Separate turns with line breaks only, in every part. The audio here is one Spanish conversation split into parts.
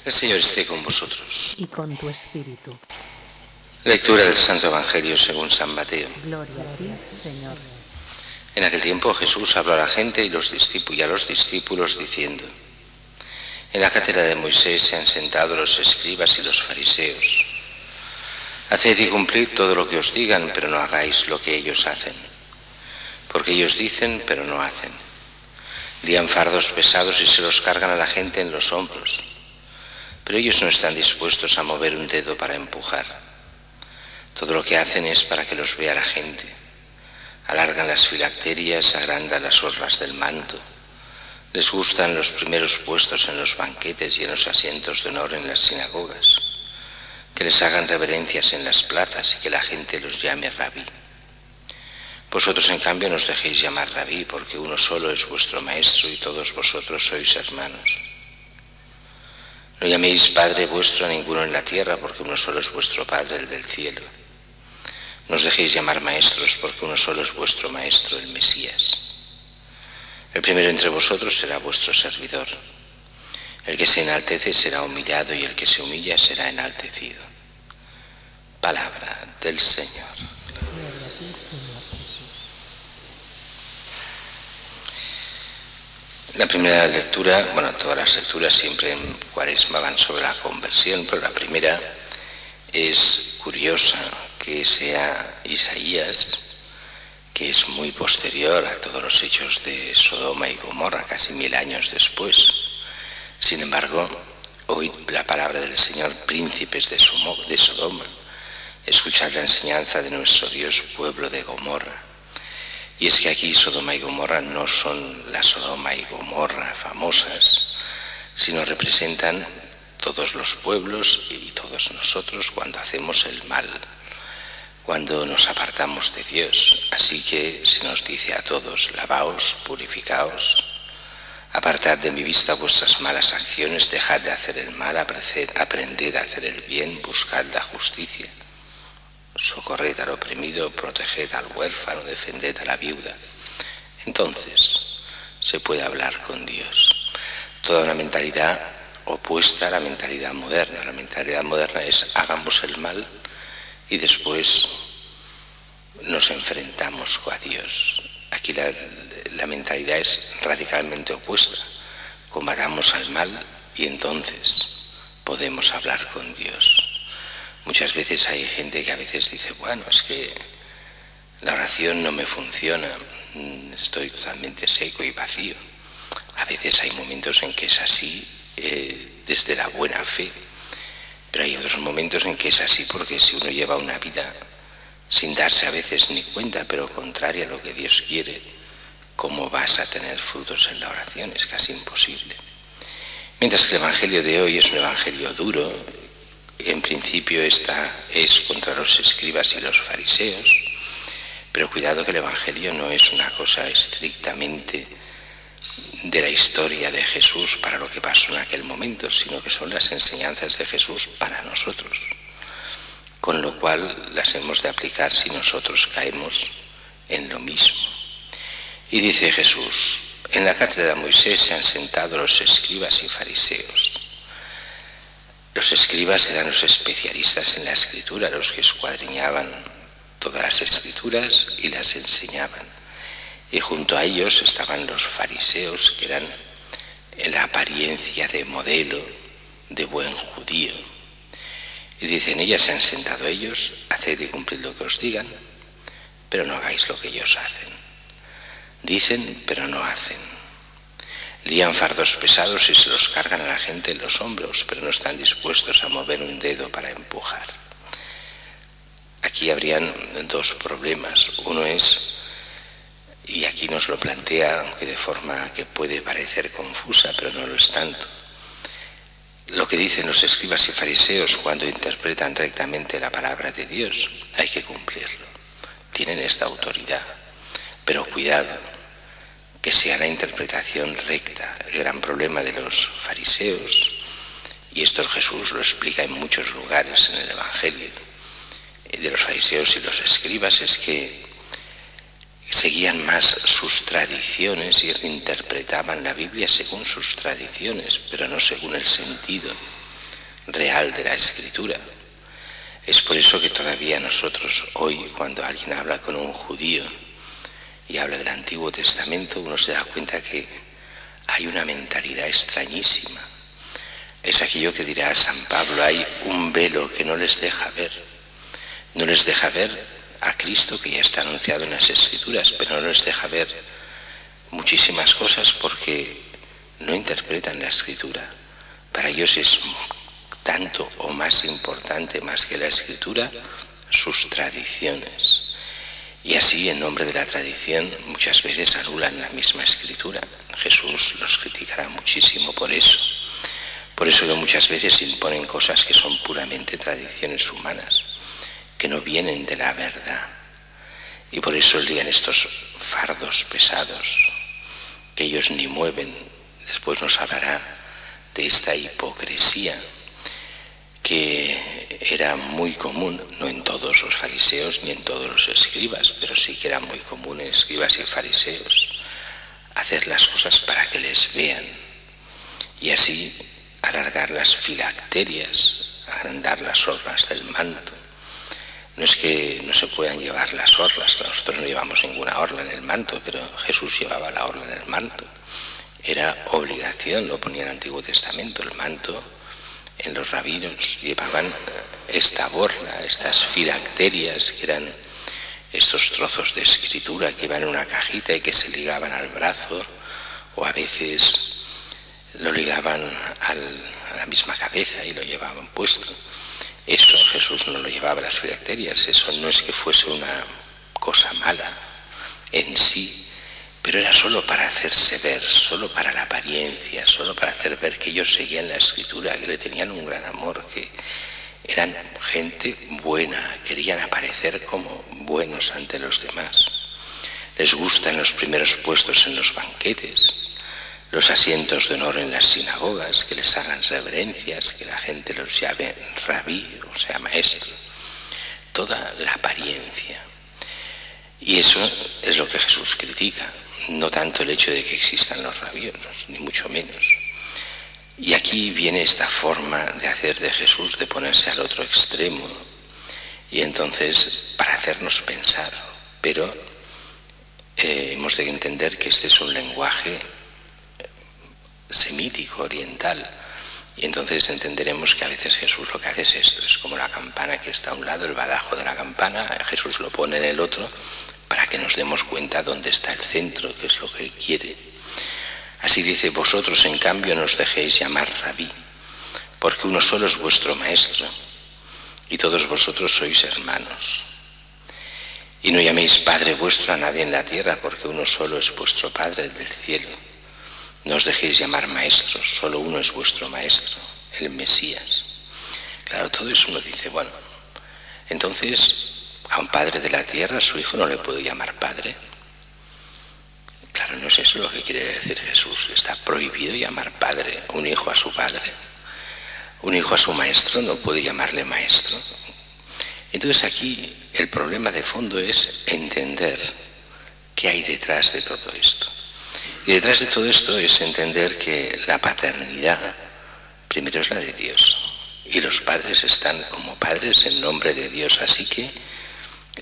El Señor esté con vosotros.
Y con tu espíritu.
Lectura del Santo Evangelio según San Mateo.
Gloria a ti, Señor.
En aquel tiempo Jesús habló a la gente y a los discípulos diciendo: En la cátedra de Moisés se han sentado los escribas y los fariseos. Haced y cumplid todo lo que os digan, pero no hagáis lo que ellos hacen. Porque ellos dicen, pero no hacen. Lían fardos pesados y se los cargan a la gente en los hombros. Pero ellos no están dispuestos a mover un dedo para empujar. Todo lo que hacen es para que los vea la gente. Alargan las filacterias, agrandan las orlas del manto. Les gustan los primeros puestos en los banquetes y en los asientos de honor en las sinagogas. Que les hagan reverencias en las plazas y que la gente los llame rabí. Vosotros, en cambio, no os dejéis llamar rabí, porque uno solo es vuestro maestro y todos vosotros sois hermanos. No llaméis Padre vuestro a ninguno en la tierra, porque uno solo es vuestro Padre, el del cielo. No os dejéis llamar maestros, porque uno solo es vuestro Maestro, el Mesías. El primero entre vosotros será vuestro servidor. El que se enaltece será humillado, y el que se humilla será enaltecido. Palabra del Señor.
Gloria a ti, Señor Jesús.
La primera lectura, todas las lecturas siempre en Cuaresma van sobre la conversión, pero la primera es curiosa, que sea Isaías, que es muy posterior a todos los hechos de Sodoma y Gomorra, casi 1000 años después. Sin embargo, oíd la palabra del Señor, príncipes de Sodoma, escuchad la enseñanza de nuestro Dios, pueblo de Gomorra. Y es que aquí Sodoma y Gomorra no son la Sodoma y Gomorra famosas, sino representan todos los pueblos y todos nosotros cuando hacemos el mal, cuando nos apartamos de Dios. Así que se nos dice a todos: lavaos, purificaos, apartad de mi vista vuestras malas acciones, dejad de hacer el mal, aprended a hacer el bien, buscad la justicia. Socorred al oprimido, proteged al huérfano, defended a la viuda. Entonces se puede hablar con Dios. Toda una mentalidad opuesta a la mentalidad moderna. La mentalidad moderna es: hagamos el mal y después nos enfrentamos a Dios. Aquí la mentalidad es radicalmente opuesta. Combatamos al mal y entonces podemos hablar con Dios. Muchas veces hay gente que a veces dice: es que la oración no me funciona, estoy totalmente seco y vacío. A veces hay momentos en que es así desde la buena fe, pero hay otros momentos en que es así porque si uno lleva una vida sin darse a veces ni cuenta, pero contraria a lo que Dios quiere, ¿cómo vas a tener frutos en la oración? Es casi imposible. Mientras que el Evangelio de hoy es un Evangelio duro. En principio es contra los escribas y los fariseos, pero cuidado que el Evangelio no es una cosa estrictamente de la historia de Jesús para lo que pasó en aquel momento, sino que son las enseñanzas de Jesús para nosotros, con lo cual las hemos de aplicar si nosotros caemos en lo mismo. Y dice Jesús: en la cátedra de Moisés se han sentado los escribas y fariseos. Los escribas eran los especialistas en la escritura, los que escuadriñaban todas las escrituras y las enseñaban. Y junto a ellos estaban los fariseos, que eran en la apariencia de modelo de buen judío. Y dicen: ellas se han sentado ellos, haced y cumplid lo que os digan, pero no hagáis lo que ellos hacen. Dicen, pero no hacen. Lían fardos pesados y se los cargan a la gente en los hombros, pero no están dispuestos a mover un dedo para empujar. Aquí habrían dos problemas. Uno es, y aquí nos lo plantea, aunque de forma que puede parecer confusa, pero no lo es tanto. Lo que dicen los escribas y fariseos cuando interpretan rectamente la palabra de Dios, hay que cumplirlo. Tienen esta autoridad, pero cuidado, que sea la interpretación recta. El gran problema de los fariseos, y esto Jesús lo explica en muchos lugares en el Evangelio, de los fariseos y los escribas, es que seguían más sus tradiciones y reinterpretaban la Biblia según sus tradiciones, pero no según el sentido real de la Escritura. Es por eso que todavía nosotros hoy, cuando alguien habla con un judío y habla del Antiguo Testamento, uno se da cuenta que hay una mentalidad extrañísima. Es aquello que dirá San Pablo: hay un velo que no les deja ver. No les deja ver a Cristo, que ya está anunciado en las Escrituras, pero no les deja ver muchísimas cosas porque no interpretan la Escritura. Para ellos es tanto o más importante, más que la Escritura, sus tradiciones. Y así, en nombre de la tradición, muchas veces anulan la misma Escritura. Jesús los criticará muchísimo por eso. Por eso que muchas veces imponen cosas que son puramente tradiciones humanas, que no vienen de la verdad. Y por eso lían estos fardos pesados que ellos ni mueven. Después nos hablará de esta hipocresía que era muy común, no en todos los fariseos ni en todos los escribas, pero sí que era muy común en escribas y fariseos, hacer las cosas para que les vean y así alargar las filacterias, agrandar las orlas del manto. No es que no se puedan llevar las orlas, nosotros no llevamos ninguna orla en el manto, pero Jesús llevaba la orla en el manto. Era obligación, lo ponía en el Antiguo Testamento, el manto. En los rabinos llevaban esta borla, estas filacterias, que eran estos trozos de escritura que iban en una cajita y que se ligaban al brazo, o a veces lo ligaban a la misma cabeza y lo llevaban puesto. Eso Jesús no lo llevaba, las filacterias. Eso no es que fuese una cosa mala en sí, pero era solo para hacerse ver, solo para la apariencia, solo para hacer ver que ellos seguían la Escritura, que le tenían un gran amor, que eran gente buena, querían aparecer como buenos ante los demás. Les gustan los primeros puestos en los banquetes, los asientos de honor en las sinagogas, que les hagan reverencias, que la gente los llame rabí, o sea, maestro. Toda la apariencia. Y eso es lo que Jesús critica. No tanto el hecho de que existan los rabiosos, ni mucho menos. Y aquí viene esta forma de hacer de Jesús, de ponerse al otro extremo, y entonces para hacernos pensar. Pero hemos de entender que este es un lenguaje semítico, oriental, y entonces entenderemos que a veces Jesús lo que hace es esto: es como la campana que está a un lado, el badajo de la campana, Jesús lo pone en el otro, para que nos demos cuenta dónde está el centro, qué es lo que Él quiere. Así dice: vosotros en cambio no os dejéis llamar rabí, porque uno solo es vuestro maestro, y todos vosotros sois hermanos. Y no llaméis Padre vuestro a nadie en la tierra, porque uno solo es vuestro Padre, el del cielo. No os dejéis llamar maestros, solo uno es vuestro maestro, el Mesías. Claro, todo eso uno dice, bueno, entonces a un padre de la tierra, a su hijo no le puede llamar padre. Claro, no es eso lo que quiere decir Jesús. Está prohibido llamar padre un hijo a su padre. Un hijo a su maestro no puede llamarle maestro. Entonces aquí el problema de fondo es entender qué hay detrás de todo esto. Y detrás de todo esto es entender que la paternidad primero es la de Dios. Y los padres están como padres en nombre de Dios. Así que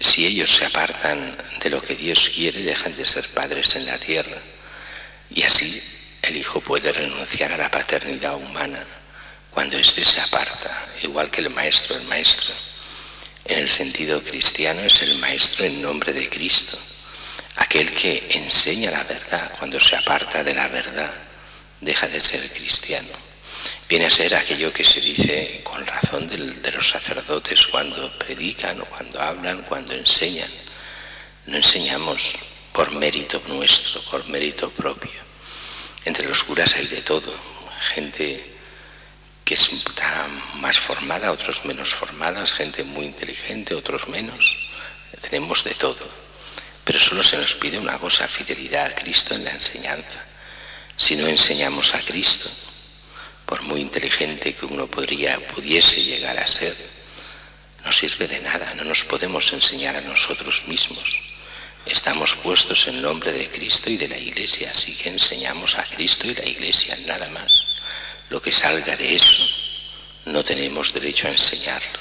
si ellos se apartan de lo que Dios quiere, dejan de ser padres en la tierra. Y así el hijo puede renunciar a la paternidad humana cuando éste se aparta, igual que el maestro. En el sentido cristiano es el maestro en nombre de Cristo, aquel que enseña la verdad. Cuando se aparta de la verdad, deja de ser cristiano. Viene a ser aquello que se dice con razón de los sacerdotes cuando predican o cuando hablan, cuando enseñan. No enseñamos por mérito nuestro, por mérito propio. Entre los curas hay de todo, gente que está más formada, otros menos formadas, gente muy inteligente, otros menos. Tenemos de todo. Pero solo se nos pide una cosa: fidelidad a Cristo en la enseñanza. Si no enseñamos a Cristo, por muy inteligente que uno pudiese llegar a ser, no sirve de nada. No nos podemos enseñar a nosotros mismos. Estamos puestos en nombre de Cristo y de la Iglesia, así que enseñamos a Cristo y la Iglesia, nada más. Lo que salga de eso no tenemos derecho a enseñarlo.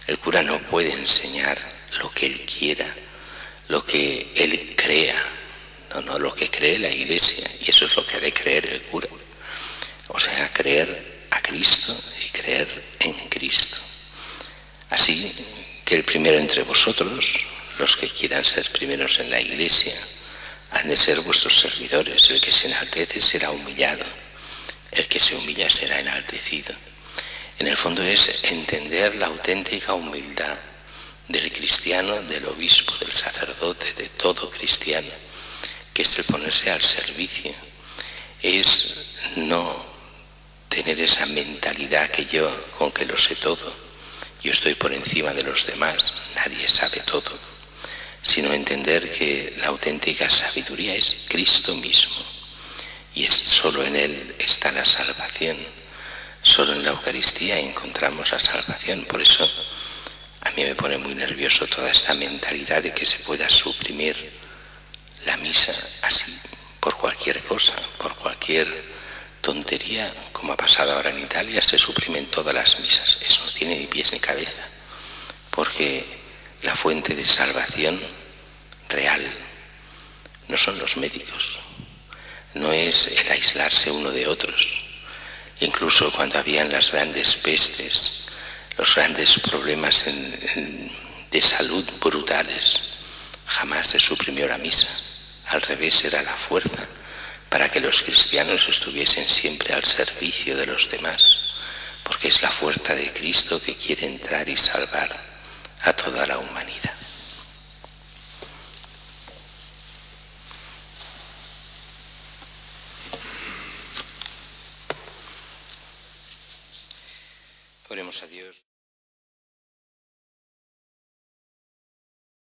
El cura no puede enseñar lo que él quiera, lo que él crea, no lo que cree la Iglesia, y eso es lo que ha de creer el cura. O sea, creer a Cristo y creer en Cristo. Así que el primero entre vosotros, los que quieran ser primeros en la Iglesia, han de ser vuestros servidores. El que se enaltece será humillado, el que se humilla será enaltecido. En el fondo es entender la auténtica humildad del cristiano, del obispo, del sacerdote, de todo cristiano, que es el ponerse al servicio, es no tener esa mentalidad que yo, con que lo sé todo, yo estoy por encima de los demás, nadie sabe todo, sino entender que la auténtica sabiduría es Cristo mismo, y es solo en Él está la salvación. Solo en la Eucaristía encontramos la salvación. Por eso a mí me pone muy nervioso toda esta mentalidad de que se pueda suprimir la misa así, por cualquier cosa, por cualquier tontería, como ha pasado ahora en Italia, se suprimen todas las misas. Eso no tiene ni pies ni cabeza, porque la fuente de salvación real no son los médicos, no es el aislarse uno de otros. Incluso cuando habían las grandes pestes, los grandes problemas de salud brutales, jamás se suprimió la misa. Al revés, era la fuerza para que los cristianos estuviesen siempre al servicio de los demás, porque es la fuerza de Cristo que quiere entrar y salvar a toda la humanidad. Oremos a Dios.